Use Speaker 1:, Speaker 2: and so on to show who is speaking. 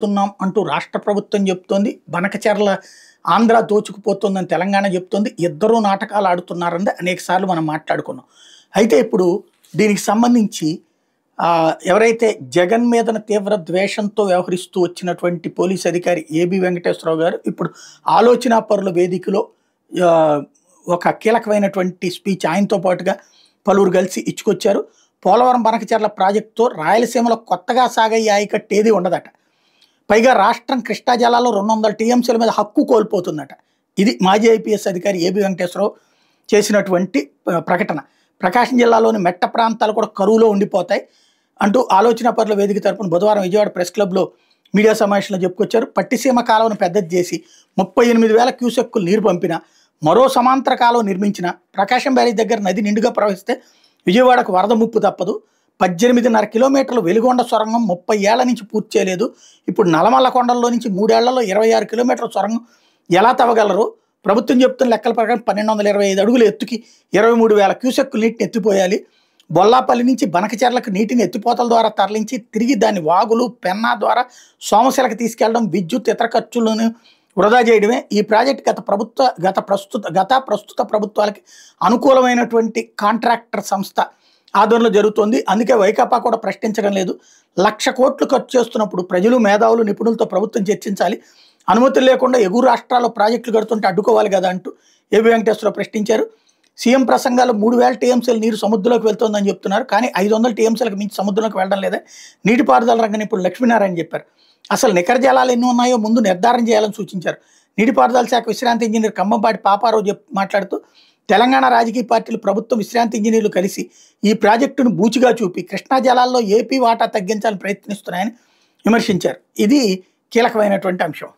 Speaker 1: తున్నాం అంటూ రాష్ట్ర ప్రభుత్వం చెప్తోంది. బనకచెర్ల ఆంధ్ర దోచుకుపోతుందని తెలంగాణ చెప్తోంది. ఇద్దరూ నాటకాలు ఆడుతున్నారని అనేక సార్లు మనం మాట్లాడుకున్నాం. అయితే ఇప్పుడు దీనికి సంబంధించి ఎవరైతే జగన్ మీదన తీవ్ర ద్వేషంతో వ్యవహరిస్తూ వచ్చినటువంటి పోలీస్ అధికారి ఏబి వెంకటేశ్వరరావు గారు ఇప్పుడు ఆలోచనా పరుల వేదికలో ఒక కీలకమైనటువంటి స్పీచ్ ఆయనతో పాటుగా పలువురు కలిసి ఇచ్చుకొచ్చారు. పోలవరం బనకచెర్ల ప్రాజెక్టుతో రాయలసీమలో కొత్తగా సాగే ఆయకట్టు ఏది ఉండదట. పైగా రాష్ట్రం కృష్ణా జలాల్లో 200 టీఎంసీల మీద హక్కు కోల్పోతుందట. ఇది మాజీ ఐపీఎస్ అధికారి ఏబి వెంకటేశ్వరరావు చేసినటువంటి ప్రకటన. ప్రకాశం జిల్లాలోని మెట్ట ప్రాంతాలు కూడా కరువులో ఉండిపోతాయి అంటూ ఆలోచన పరుల వేదిక తరపున బుధవారం విజయవాడ ప్రెస్ క్లబ్లో మీడియా సమావేశంలో చెప్పుకొచ్చారు. పట్టిసీమ కాలువను పెద్దది చేసి 38,000 క్యూసెక్కులు నీరు పంపిన, మరో సమాంతర కాలువ నిర్మించిన, ప్రకాశం బ్యారేజ్ దగ్గర నది నిండుగా ప్రవహిస్తే విజయవాడకు వరద ముప్పు తప్పదు. 18.5 కిలోమీటర్లు వెలుగొండ సొరంగం 30 ఏళ్ల నుంచి పూర్తి చేయలేదు. ఇప్పుడు నల్లమల్ల కొండల్లో నుంచి 3 ఏళ్లలో 26 కిలోమీటర్ల సొరంగం ఎలా తవ్వగలరు? ప్రభుత్వం చెప్తున్న లెక్కల ప్రకారం 1225 అడుగుల ఎత్తుకి 23,000 క్యూసెక్కులు నీటిని ఎత్తిపోయాలి. బొల్లాపల్లి నుంచి బనకచెర్లకు నీటిని ఎత్తిపోతల ద్వారా తరలించి తిరిగి దాన్ని వాగులు పెన్నా ద్వారా సోమశిలకు తీసుకెళ్లడం, విద్యుత్ ఇతర ఖర్చులను వృధా చేయడమే ఈ ప్రాజెక్టు ప్రస్తుత ప్రభుత్వాలకి అనుకూలమైనటువంటి కాంట్రాక్టర్ సంస్థ ఆధ్వర్యంలో జరుగుతోంది. అందుకే వైకాపా కూడా ప్రశ్నించడం లేదు. 1,00,000 కోట్లు ఖర్చు చేస్తున్నప్పుడు ప్రజలు, మేధావులు, నిపుణులతో ప్రభుత్వం చర్చించాలి. అనుమతులు లేకుండా ఎగువ రాష్ట్రాల్లో ప్రాజెక్టులు కడుతుంటే అడ్డుకోవాలి కదా అంటూ ఏబి వెంకటేశ్వరరావు ప్రశ్నించారు. సీఎం ప్రసంగాలు 3,000 టీఎంసీల నీరు సముద్రంలోకి వెళ్తోందని చెప్తున్నారు. కానీ 500 టీఎంసీలకు మించి సముద్రంలోకి వెళ్ళడం లేదా నీటిపారుదల రంగ నిపుణులు లక్ష్మీనారాయణ చెప్పారు. అసలు నికర జలాలు ఎన్ని ఉన్నాయో ముందు నిర్ధారణ చేయాలని సూచించారు. నీటిపారుదల శాఖ విశ్రాంతి ఇంజనీర్ కంబంపాటి పాపారావు మాట్లాడుతూ తెలంగాణ రాజకీయ పార్టీలు, ప్రభుత్వం, విశ్రాంతి ఇంజనీర్లు కలిసి ఈ ప్రాజెక్టును బూచిగా చూపి కృష్ణా జలాల్లో ఏపీ వాటా తగ్గించాలని ప్రయత్నిస్తున్నాయని విమర్శించారు. ఇది కీలకమైనటువంటి అంశం.